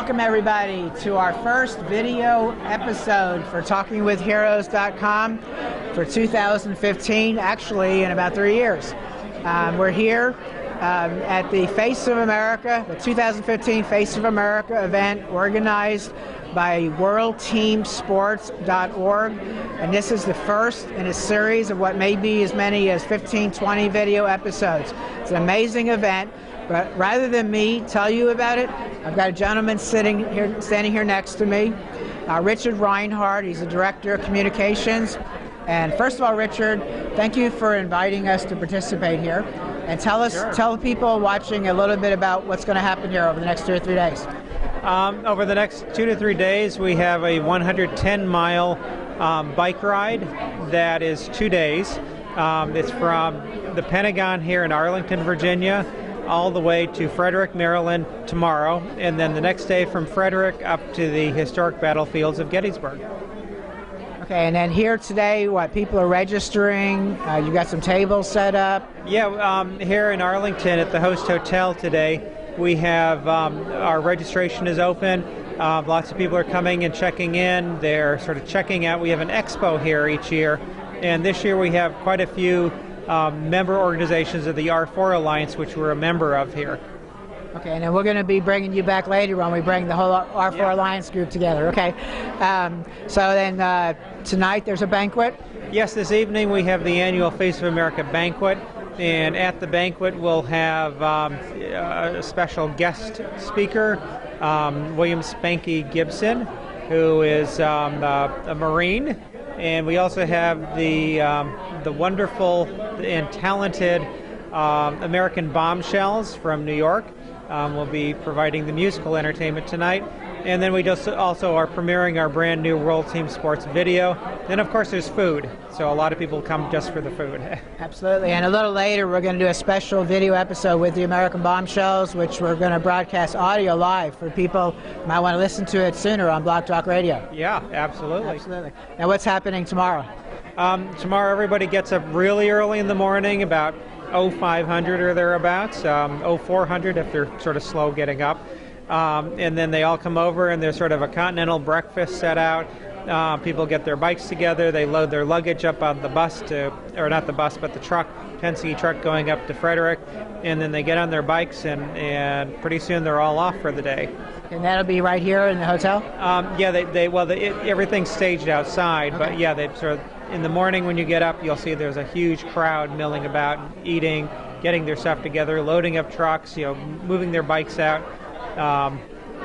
Welcome everybody to our first video episode for TalkingWithHeroes.com for 2015, actually in about 3 years. We're here at the Face of America, the 2015 Face of America event organized by World T.E.A.M. and this is the first in a series of what may be as many as 15-20 video episodes. It's an amazing event, but rather than me tell you about it, I've got a gentleman standing here next to me, Richard Reinhardt. He's the Director of Communications. And first of all, Richard, thank you for inviting us to participate here. And tell people watching a little bit about what's going to happen here over the next 2 or 3 days. Over the next 2 to 3 days, we have a 110-mile bike ride that is 2 days. It's from the Pentagon here in Arlington, Virginia, all the way to Frederick, Maryland tomorrow, and then the next day from Frederick up to the historic battlefields of Gettysburg. Okay, and then here today, what, people are registering, you got some tables set up? Yeah, here in Arlington at the host hotel today, we have, our registration is open. Lots of people are coming and checking in. They're sort of checking out. We have an expo here each year, and this year we have quite a few member organizations of the R4alliance, which we're a member of here. Okay, and then we're going to be bringing you back later when we bring the whole R4alliance group together. Okay, so then tonight there's a banquet? Yes, this evening we have the annual Face of America banquet, and at the banquet we'll have a special guest speaker, William Spanky Gibson, who is a Marine. And we also have the wonderful and talented American Bombshells from New York. We'll be providing the musical entertainment tonight. And then we just also are premiering our brand new World Team Sports video. And of course there's food, so a lot of people come just for the food. Absolutely, and a little later we're going to do a special video episode with the American Bombshells, which we're going to broadcast audio live for people who might want to listen to it sooner on Blog Talk Radio. Yeah, absolutely. Absolutely. Now what's happening tomorrow? Tomorrow everybody gets up really early in the morning, about 0500 or thereabouts, 0400 if they're sort of slow getting up. And then they all come over and there's sort of a continental breakfast set out. People get their bikes together, they load their luggage up on the bus or not the bus, but the truck, Penske truck going up to Frederick, and then they get on their bikes and pretty soon they're all off for the day. And that'll be right here in the hotel? Yeah, everything's staged outside, okay. But yeah, they sort of, in the morning when you get up, you'll see there's a huge crowd milling about, eating, getting their stuff together, loading up trucks, moving their bikes out.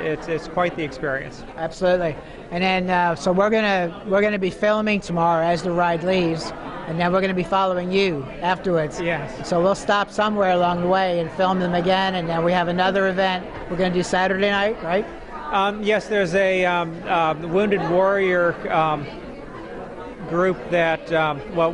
It's quite the experience. Absolutely. And then so we're gonna be filming tomorrow as the ride leaves, and then we're gonna be following you afterwards. Yes. So we'll stop somewhere along the way and film them again, and then we have another event we're gonna do Saturday night, right? Yes, there's a Wounded Warrior group that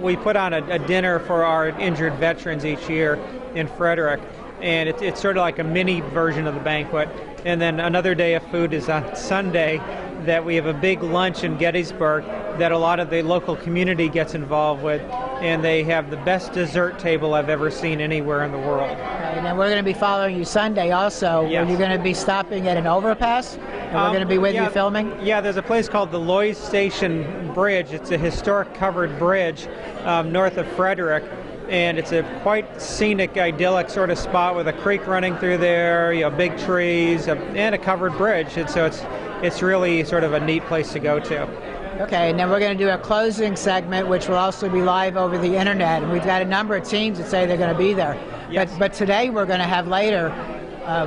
we put on a dinner for our injured veterans each year in Frederick. And it's sort of like a mini version of the banquet. And then another day of food is on Sunday, that we have a big lunch in Gettysburg that a lot of the local community gets involved with. And they have the best dessert table I've ever seen anywhere in the world. Okay, and then we're going to be following you Sunday also. Yes. Where you're going to be stopping at an overpass, and we're going to be with you filming? Yeah, there's a place called the Loys Station Bridge. It's a historic covered bridge north of Frederick. And it's a quite scenic, idyllic sort of spot with a creek running through there, big trees, and a covered bridge. And so it's really sort of a neat place to go to. Okay, and then we're going to do a closing segment, which will also be live over the internet. And we've got a number of teams that say they're going to be there. Yes. But today we're going to have later,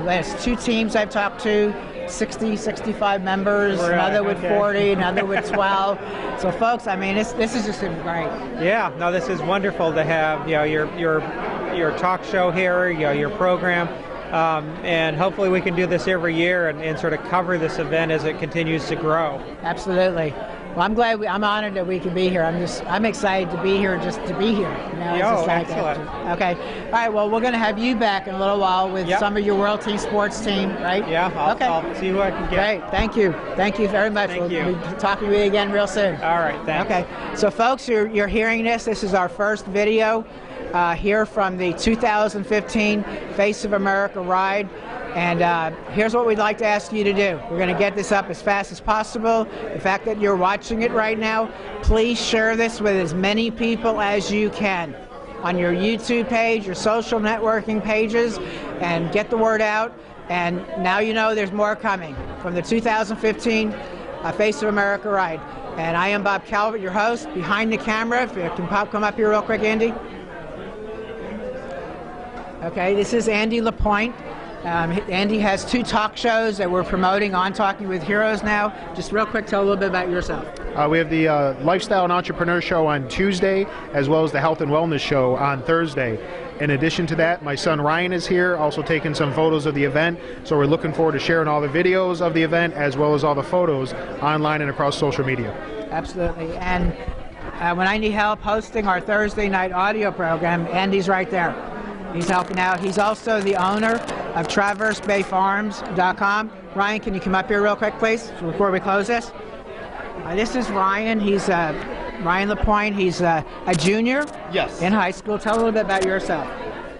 there's 2 teams I've talked to, 60, 65 members, right, another with 40, another with 12. So folks, I mean, this is just great. Yeah, no, this is wonderful to have your talk show here, your program, and hopefully we can do this every year and sort of cover this event as it continues to grow. Absolutely. Well, I'm honored that we can be here. I'm excited to be here just to be here. Excellent. Okay. All right. Well, we're going to have you back in a little while with some of your World Team Sports team, right? Yeah. I'll see who I can get. Great. Thank you. Thank you very much. We'll be talking to you again real soon. All right. Thanks. Okay. So, folks, you're hearing this. This is our first video here from the 2015 Face of America ride. And here's what we'd like to ask you to do. We're going to get this up as fast as possible. The fact that you're watching it right now, please share this with as many people as you can on your YouTube page, your social networking pages, and get the word out. And now you know there's more coming from the 2015 Face of America Ride. And I am Bob Calvert, your host, behind the camera. If you can come up here real quick, Andy. Okay, this is Andy Lapointe. Andy has 2 talk shows that we're promoting on Talking with Heroes now. Just real quick, tell a little bit about yourself. We have the Lifestyle and Entrepreneur Show on Tuesday, as well as the Health and Wellness Show on Thursday. In addition to that, my son Ryan is here, also taking some photos of the event. So we're looking forward to sharing all the videos of the event, as well as all the photos online and across social media. Absolutely. And when I need help hosting our Thursday night audio program, Andy's right there. He's helping out. He's also the owner of TraverseBayFarms.com. Ryan, can you come up here real quick, please, before we close this? This is Ryan. He's Ryan Lapointe. He's a junior in high school. Tell a little bit about yourself.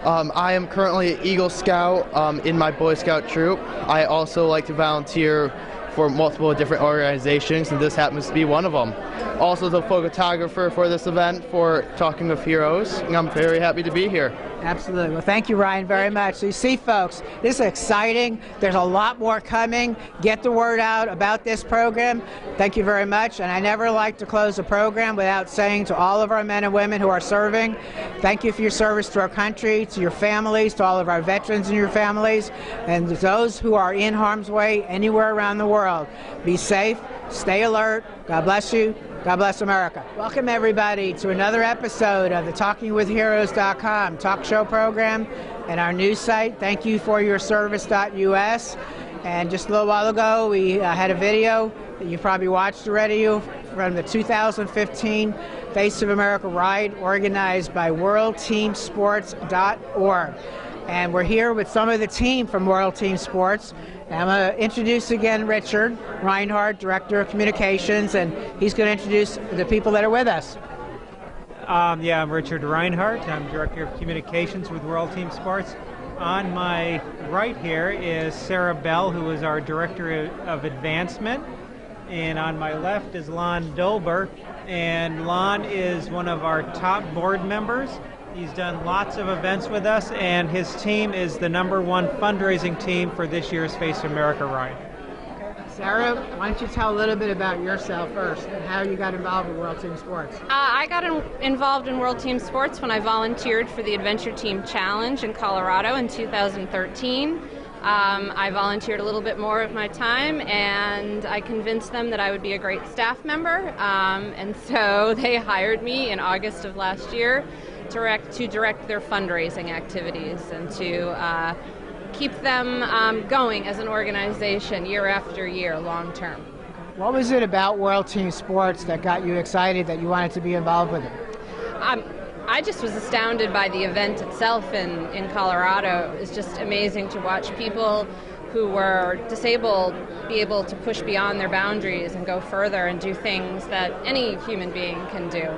I am currently an Eagle Scout in my Boy Scout troop. I also like to volunteer for multiple different organizations, and this happens to be one of them. Also the photographer for this event for Talking with Heroes, and I'm very happy to be here. Absolutely. Well, thank you, Ryan, very much. So you see, folks, this is exciting. There's a lot more coming. Get the word out about this program. Thank you very much. And I never like to close a program without saying to all of our men and women who are serving, thank you for your service to our country, to your families, to all of our veterans and your families, and to those who are in harm's way anywhere around the world. Be safe. Stay alert. God bless you. God bless America. Welcome, everybody, to another episode of the TalkingWithHeroes.com talk show program and our news site. Thank you for your service.us. And just a little while ago, we had a video that you probably watched already from the 2015 Face of America Ride, organized by WorldTeamSports.org. And we're here with some of the team from World Team Sports. I'm going to introduce again Richard Reinhardt, Director of Communications, and he's going to introduce the people that are with us. I'm Richard Reinhardt. I'm Director of Communications with World Team Sports. On my right here is Sarah Bell, who is our Director of Advancement. And on my left is Lon Dolber. And Lon is one of our top board members. He's done lots of events with us, and his team is the #1 fundraising team for this year's Face of America Ride. Sarah, why don't you tell a little bit about yourself first and how you got involved with World Team Sports? I got involved in World Team Sports when I volunteered for the Adventure Team Challenge in Colorado in 2013. I volunteered a little bit more of my time, and I convinced them that I would be a great staff member, and so they hired me in August of last year to direct their fundraising activities and to keep them going as an organization year after year, long term. What was it about World Team Sports that got you excited that you wanted to be involved with it? I just was astounded by the event itself in Colorado. It was just amazing to watch people who were disabled be able to push beyond their boundaries and go further and do things that any human being can do.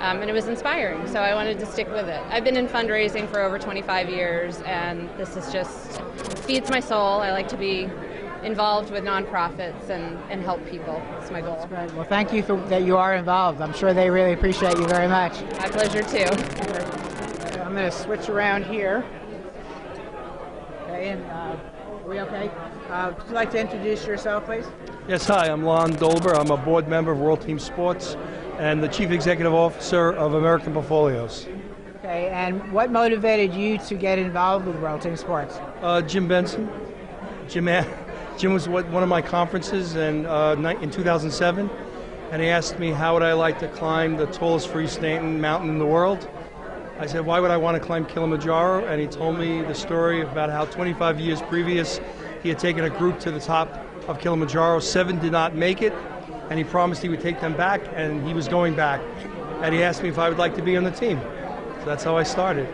And it was inspiring, so I wanted to stick with it. I've been in fundraising for over 25 years, and this is just feeds my soul. I like to be involved with nonprofits and help people. It's my goal. That's great. Well, thank you for that you are involved. I'm sure they really appreciate you very much. My pleasure, too. I'm going to switch around here. Okay, and are we okay? Would you like to introduce yourself, please? Yes, hi, I'm Lon Dolber. I'm a board member of World Team Sports and the Chief Executive Officer of American Portfolios. Okay, and what motivated you to get involved with World Team Sports? Jim Benson. Jim was at one of my conferences in 2007, and he asked me how would I like to climb the tallest freestanding mountain in the world. I said, why would I want to climb Kilimanjaro? And he told me the story about how 25 years previous he had taken a group to the top of Kilimanjaro. 7 did not make it, and he promised he would take them back, and he was going back. And he asked me if I would like to be on the team. So that's how I started.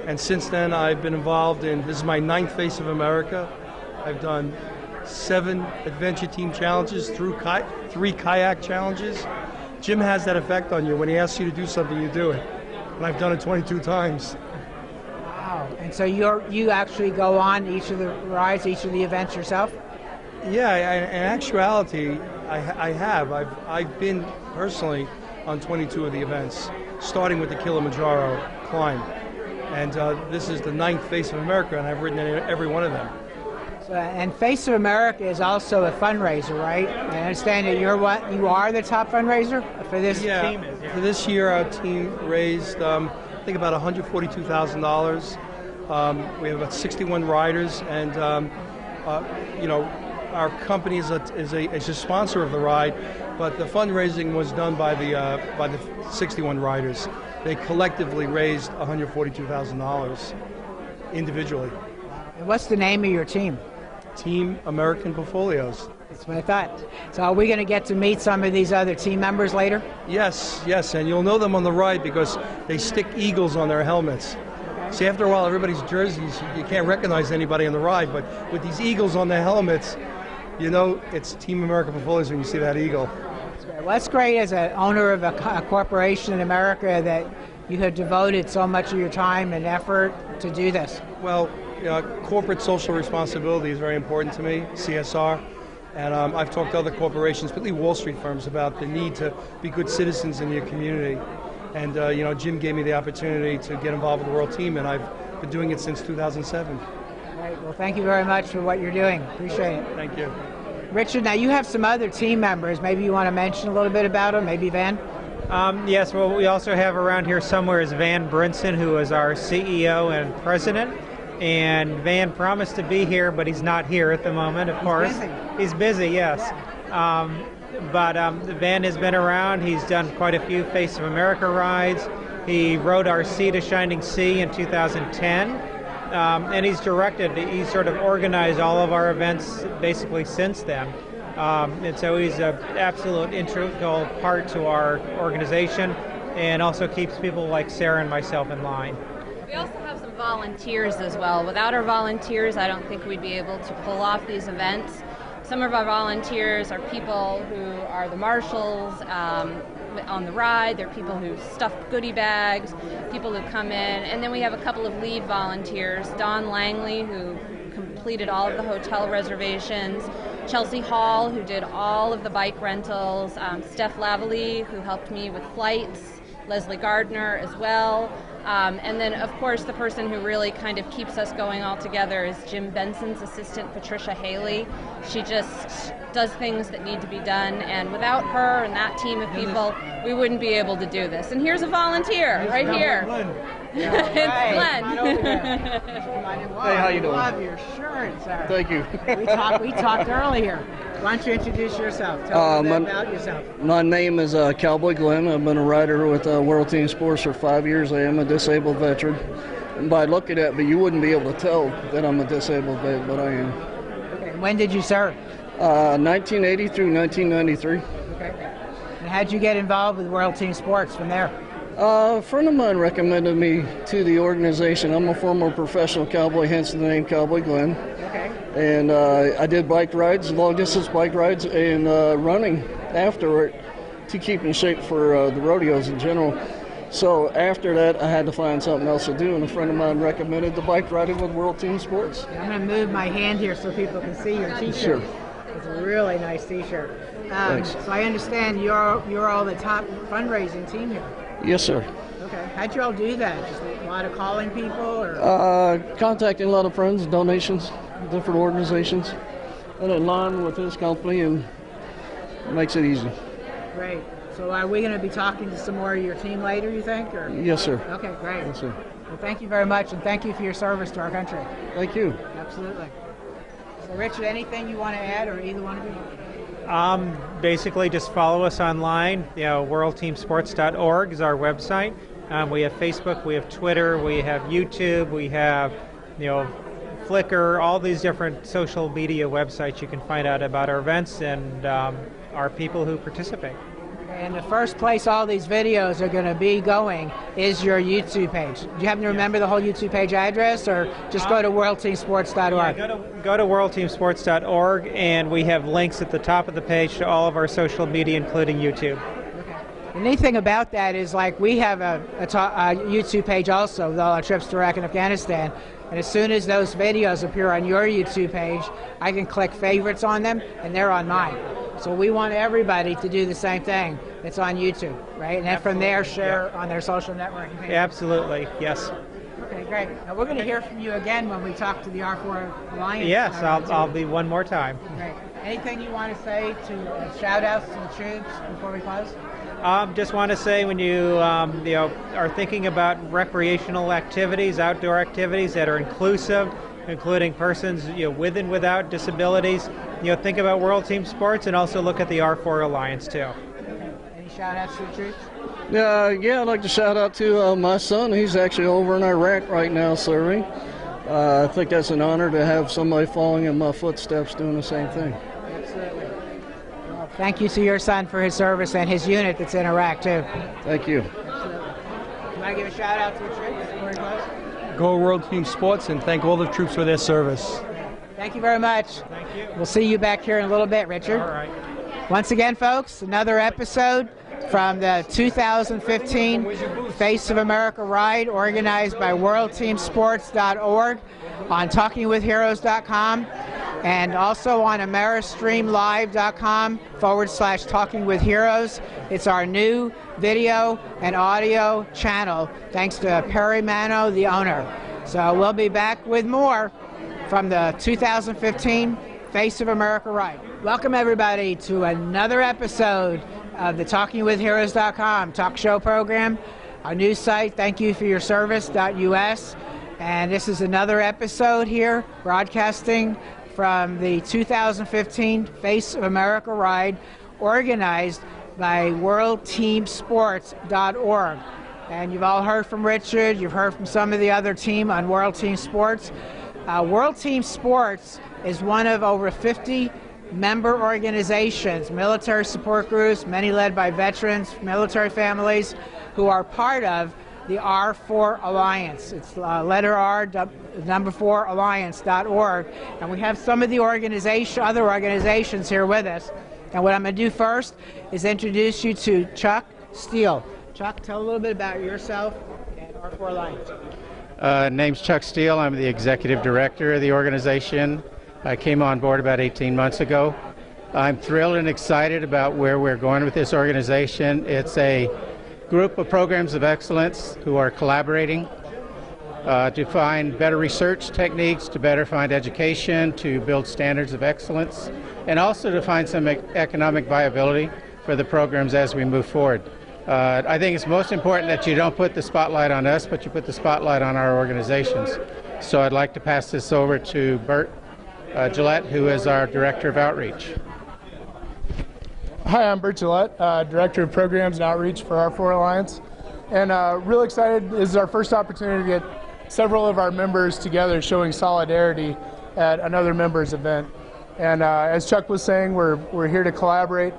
And since then, I've been involved in, this is my 9th Face of America. I've done 7 adventure team challenges, 3 kayak challenges. Jim has that effect on you. When he asks you to do something, you do it. And I've done it 22 times. Wow. And so you actually go on each of the rides, each of the events yourself? Yeah, in actuality, I have. I've been personally on 22 of the events, starting with the Kilimanjaro climb. And this is the 9th Face of America, and I've ridden in every one of them. And Face of America is also a fundraiser, right? I understand that you are the top fundraiser for this team. For this year, our team raised, I think, about $142,000. We have about 61 riders, and our company is a sponsor of the ride, but the fundraising was done by the 61 riders. They collectively raised $142,000 individually. And what's the name of your team? Team American Portfolios. That's what I thought. So are we going to get to meet some of these other team members later? Yes, and you'll know them on the ride because they stick eagles on their helmets. Okay. See, after a while, everybody's jerseys, you can't recognize anybody on the ride, but with these eagles on their helmets, you know it's Team American Portfolios when you see that eagle. Well, that's great as an owner of a corporation in America that you have devoted so much of your time and effort to do this. Well, corporate social responsibility is very important to me, CSR, and I've talked to other corporations, particularly Wall Street firms, about the need to be good citizens in your community. And Jim gave me the opportunity to get involved with the World T.E.A.M, and I've been doing it since 2007. Great. Well, thank you very much for what you're doing. Appreciate it. Thank you. Richard, now you have some other team members. Maybe you want to mention a little bit about them, maybe Van? Yes, well, we also have around here somewhere is Van Brinson, who is our CEO and president. And Van promised to be here, but he's not here at the moment, of course. He's busy, yes. Yeah. But Van has been around. He's done quite a few Face of America rides. He rode our Sea to Shining Sea in 2010. And he's sort of organized all of our events basically since then. And so he's an absolute integral part to our organization and also keeps people like Sarah and myself in line. We also have some volunteers as well. Without our volunteers, I don't think we'd be able to pull off these events. Some of our volunteers are people who are the marshals on the ride. They're people who stuff goodie bags, people who come in. And then we have a couple of lead volunteers, Don Langley, who completed all of the hotel reservations, Chelsea Hall, who did all of the bike rentals, Steph Lavalley, who helped me with flights, Leslie Gardner as well. And then, of course, the person who really kind of keeps us going all together is Jim Benson's assistant, Patricia Haley. She just does things that need to be done, and without her and that team of people, we wouldn't be able to do this. And here's a volunteer right here. It's Glenn. Hey, how you doing? I love your shirt, sir. Thank you. We talked earlier. Why don't you introduce yourself? Tell me about yourself. My name is Cowboy Glen. I've been a rider with World T.E.A.M Sports for 5 years. I am a disabled veteran. And by looking at me, you wouldn't be able to tell that I'm a disabled vet, but I am. Okay. When did you serve? 1980 through 1993. Okay. And how'd you get involved with World T.E.A.M Sports from there? A friend of mine recommended me to the organization. I'm a former professional cowboy, hence the name Cowboy Glen. Okay. And I did bike rides, long-distance bike rides, and running afterward to keep in shape for the rodeos in general. So after that, I had to find something else to do, and a friend of mine recommended the bike riding with World T.E.A.M Sports. I'm going to move my hand here so people can see your T-shirt. Sure. It's a really nice T-shirt. Thanks. So I understand you're all the top fundraising team here. Yes, sir. Okay. How'd you all do that? Just a lot of calling people, or? Contacting a lot of friends, donations, different organizations, and in line with his company, and it makes it easy. Great. So are we going to be talking to some more of your team later, you think? Or? Yes, sir. Okay, great. Yes, sir. Well, thank you very much, and thank you for your service to our country. Thank you. Absolutely. So, Richard, anything you want to add, or either one of you? Basically, just follow us online. WorldTeamSports.org is our website. We have Facebook, we have Twitter, we have YouTube, we have, Flickr, all these different social media websites you can find out about our events and our people who participate. And the first place all these videos are going to be going is your YouTube page. Do you happen to remember the whole YouTube page address, or just go to WorldTeamSports.org? Yeah, go to WorldTeamSports.org, and we have links at the top of the page to all of our social media, including YouTube. Okay. The neat thing about that is, like, we have a YouTube page also with all our trips to Iraq and Afghanistan, and as soon as those videos appear on your YouTube page, I can click favorites on them, and they're on mine. So we want everybody to do the same thing. It's on YouTube, right? And then from there, share on their social networking pages. Absolutely, yes. Okay, great. Now we're going to hear from you again when we talk to the R4alliance. Yes, I'll be one more time. Great. Anything you want to say to shout outs to the troops before we close? Just want to say, when you are thinking about recreational activities, outdoor activities that are inclusive, including persons with and without disabilities, think about World Team Sports, and also look at the R4alliance too. Okay. Any shout outs to the troops? Yeah, I'd like to shout out to my son. He's actually over in Iraq right now serving. I think that's an honor to have somebody following in my footsteps doing the same thing. Absolutely. Well, thank you to your son for his service and his unit that's in Iraq too. Thank you. Absolutely. You want to give a shout out to the troops before we close? Go World Team Sports, and thank all the troops for their service. Thank you very much. Thank you. We'll see you back here in a little bit, Richard. All right. Once again, folks, another episode from the 2015 Face of America Ride, organized by WorldTeamSports.org, on TalkingWithHeroes.com, and also on AmeriStreamLive.com/TalkingWithHeroes. It's our new video and audio channel, thanks to Perry Mano, the owner. So we'll be back with more from the 2015 Face of America Ride. Welcome, everybody, to another episode of the TalkingWithHeroes.com talk show program, our new site, thankyouforyourservice.us. And this is another episode here, broadcasting from the 2015 Face of America Ride, organized by WorldTeamSports.org. And you've all heard from Richard, you've heard from some of the other team on World Team Sports. World Team Sports is one of over 50 member organizations, military support groups, many led by veterans, military families, who are part of the R4alliance. It's letter R, number 4, alliance.org. And we have some of the other organizations here with us. And what I'm going to do first is introduce you to Chuck Steele. Chuck, tell a little bit about yourself and R4alliance. Name's Chuck Steele. I'm the executive director of the organization. I came on board about 18 months ago. I'm thrilled and excited about where we're going with this organization. It's a group of programs of excellence who are collaborating to find better research techniques, to better find education, to build standards of excellence, and also to find some economic viability for the programs as we move forward. I think it's most important that you don't put the spotlight on us, but you put the spotlight on our organizations. So I'd like to pass this over to Bert Gillette, who is our Director of Outreach. Hi, I'm Bert Gillette, Director of Programs and Outreach for R4alliance. And real excited. This is our first opportunity to get several of our members together showing solidarity at another members event. And as Chuck was saying, we're here to collaborate,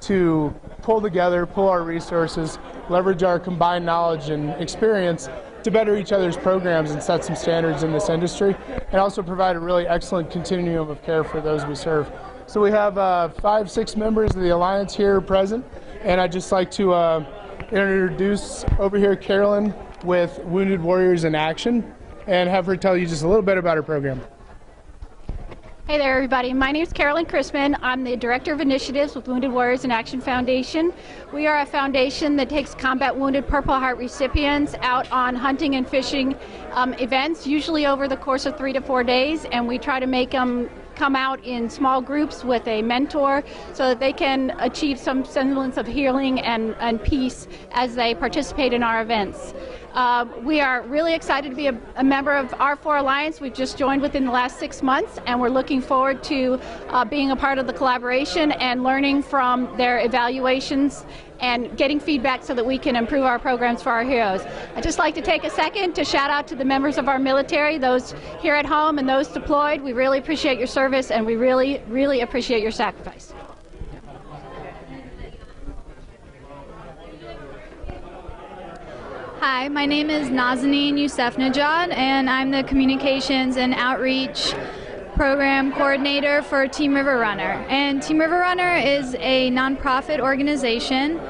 to pull together, pull our resources, leverage our combined knowledge and experience to better each other's programs and set some standards in this industry, and also provide a really excellent continuum of care for those we serve. So we have 5-6 members of the Alliance here present, and I'd just like to introduce over here Carolyn with Wounded Warriors in Action, and have her tell you just a little bit about her program. Hey there, everybody. My name is Carolyn Chrisman. I'm the Director of Initiatives with Wounded Warriors in Action Foundation. We are a foundation that takes combat wounded Purple Heart recipients out on hunting and fishing events, usually over the course of 3 to 4 days, and we try to make them come out in small groups with a mentor so that they can achieve some semblance of healing and peace as they participate in our events. We are really excited to be a member of R4alliance. We've just joined within the last 6 months, and we're looking forward to being a part of the collaboration and learning from their evaluations and getting feedback so that we can improve our programs for our heroes. I'd just like to take a second to shout out to the members of our military, those here at home and those deployed. We really appreciate your service, and we really, really appreciate your sacrifice. Hi, my name is Nazanin Yousefnejad, and I'm the Communications and Outreach Program Coordinator for Team River Runner. And Team River Runner is a nonprofit organization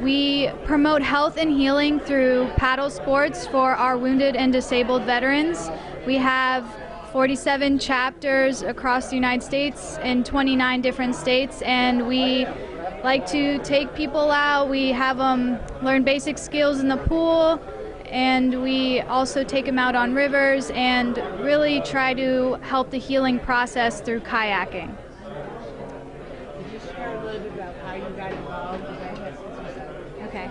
We promote health and healing through paddle sports for our wounded and disabled veterans. We have 47 chapters across the United States in 29 different states, and we like to take people out. We have them learn basic skills in the pool, and we also take them out on rivers and really try to help the healing process through kayaking. Could you share a little bit about how you got involved? Okay.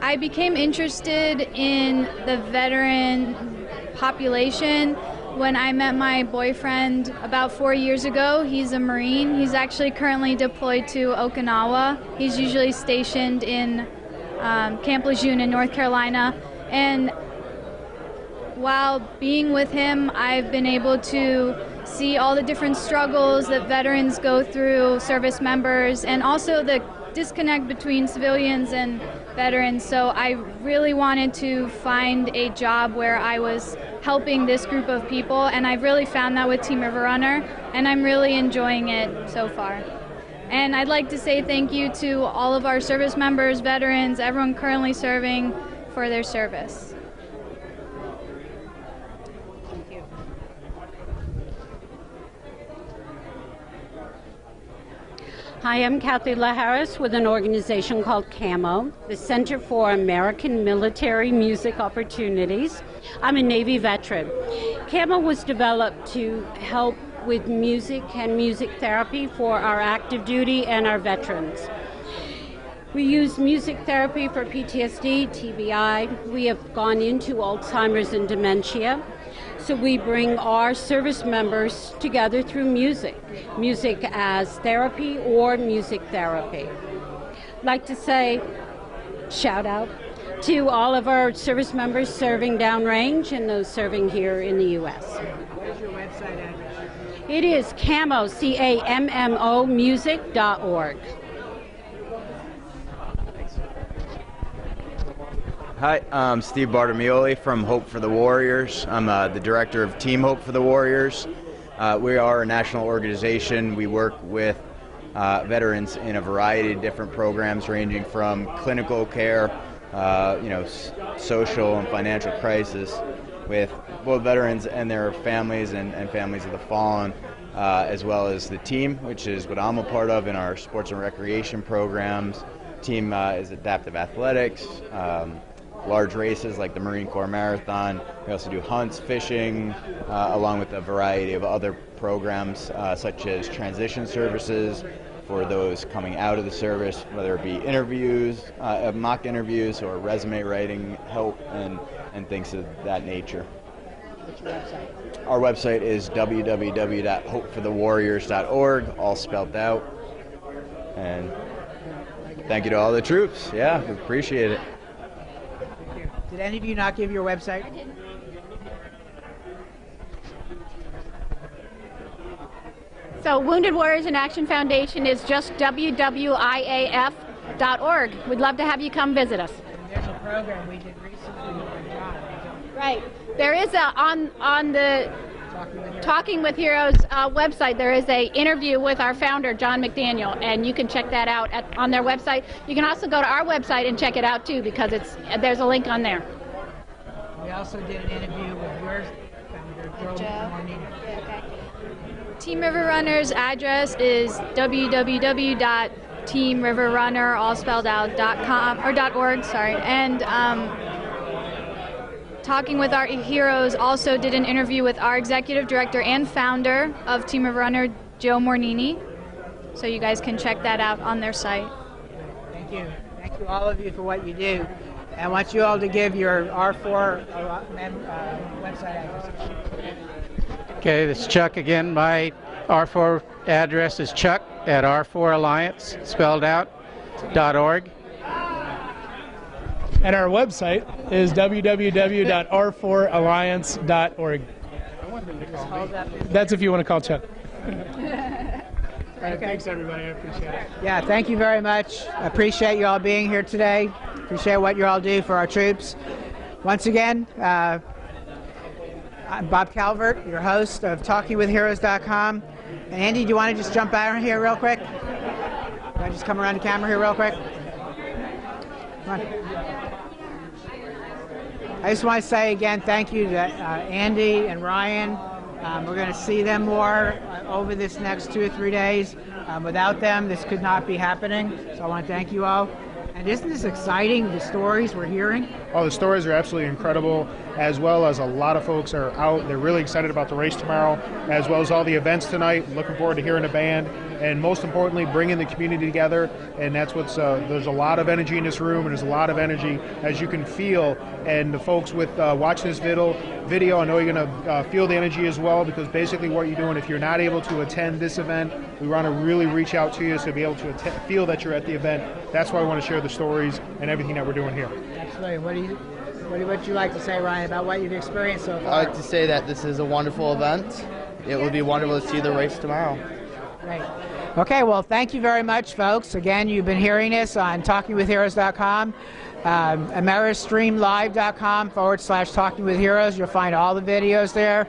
I became interested in the veteran population when I met my boyfriend about 4 years ago. He's a Marine. He's actually currently deployed to Okinawa. He's usually stationed in Camp Lejeune in North Carolina. And while being with him, I've been able to see all the different struggles that veterans go through, service members, and also the disconnect between civilians and veterans. So I really wanted to find a job where I was helping this group of people, and I've really found that with Team River Runner, and I'm really enjoying it so far. And I'd like to say thank you to all of our service members, veterans, everyone currently serving for their service. Hi, I'm Kathy LaHarris with an organization called CAMO, the Center for American Military Music Opportunities. I'm a Navy veteran. CAMO was developed to help with music and music therapy for our active duty and our veterans. We use music therapy for PTSD, TBI. We have gone into Alzheimer's and dementia. So we bring our service members together through music as therapy or music therapy. I'd like to say shout out to all of our service members serving downrange and those serving here in the U.S. What is your website address? It is CAMO, CAMMO music.org. Hi, I'm Steve Bartamioli from Hope for the Warriors. I'm the director of Team Hope for the Warriors. We are a national organization. We work with veterans in a variety of different programs ranging from clinical care, social and financial crisis with both veterans and their families and families of the fallen, as well as the team, which is what I'm a part of in our sports and recreation programs. Team is adaptive athletics, large races like the Marine Corps Marathon. We also do hunts, fishing, along with a variety of other programs such as transition services for those coming out of the service, whether it be interviews, mock interviews, or resume writing help and things of that nature. What's your website? Our website is www.hopeforthewarriors.org, all spelled out. And thank you to all the troops. Yeah, we appreciate it. Thank you. Did any of you not give your website? I did. So Wounded Warriors in Action Foundation is just www.iaf.org. We'd love to have you come visit us. There's a program we did recently with John. Right. There is on the Talking with Heroes website, there is a interview with our founder, John McDaniel, and you can check that out on their website. You can also go to our website and check it out too, because there's a link on there. We also did an interview with your founder, Joe. Team River Runner's address is www.teamriverrunner.com or .org, sorry. And Talking with Our Heroes also did an interview with our executive director and founder of Team River Runner, Joe Mornini. So you guys can check that out on their site. Thank you. Thank you all of you for what you do. I want you all to give your R4 website address. Okay, this is Chuck again. My R4 address is Chuck at R4alliance, spelled out, .org. And our website is www.r4alliance.org. That's if you want to call Chuck. Thanks, everybody. I appreciate it. Yeah, thank you very much. I appreciate you all being here today. Appreciate what you all do for our troops. Once again, I'm Bob Calvert, your host of TalkingWithHeroes.com. And Andy, do you want to just jump out here real quick? Can I just come around the camera here real quick? Come on. I just want to say again thank you to Andy and Ryan. We're going to see them more over this next 2 or 3 days. Without them, this could not be happening. So I want to thank you all. And isn't this exciting, the stories we're hearing? Oh, the stories are absolutely incredible, as well as a lot of folks are out. They're really excited about the race tomorrow, as well as all the events tonight. Looking forward to hearing the band, and most importantly, bringing the community together. And that's what's, there's a lot of energy in this room, and there's a lot of energy, as you can feel. And the folks with watching this video, I know you're going to feel the energy as well, because basically what you're doing, if you're not able to attend this event, we want to really reach out to you to be able to feel that you're at the event. That's why I want to share the stories and everything that we're doing here. Absolutely. What would you like to say, Ryan, about what you've experienced so far? I'd like to say that this is a wonderful event. It would be wonderful to see the race tomorrow. Great. Okay, well, thank you very much, folks. Again, you've been hearing this on TalkingWithHeroes.com, AmeriStreamLive.com/TalkingWithHeroes. You'll find all the videos there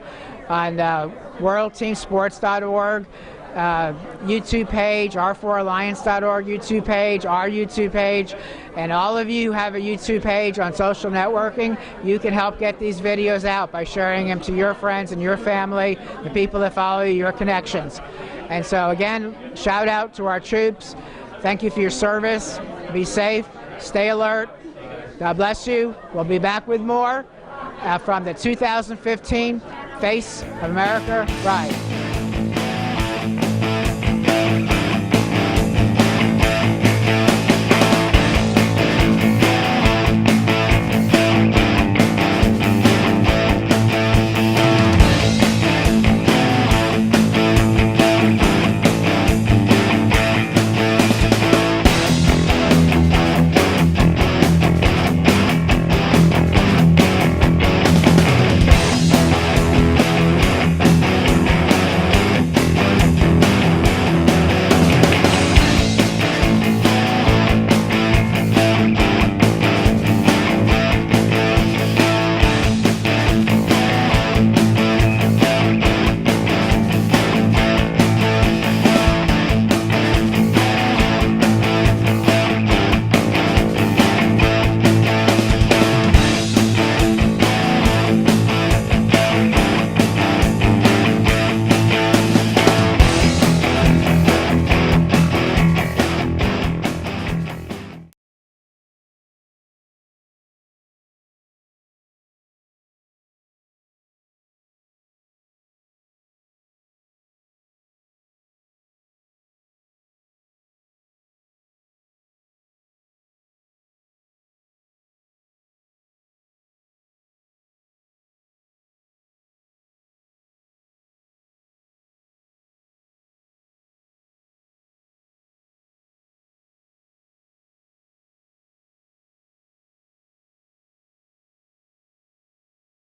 on WorldTeamSports.org. YouTube page, R4alliance.org YouTube page, our YouTube page, and all of you who have a YouTube page on social networking, you can help get these videos out by sharing them to your friends and your family, the people that follow you, your connections. And so again, shout out to our troops. Thank you for your service. Be safe, stay alert. God bless you. We'll be back with more from the 2015 Face of America Ride.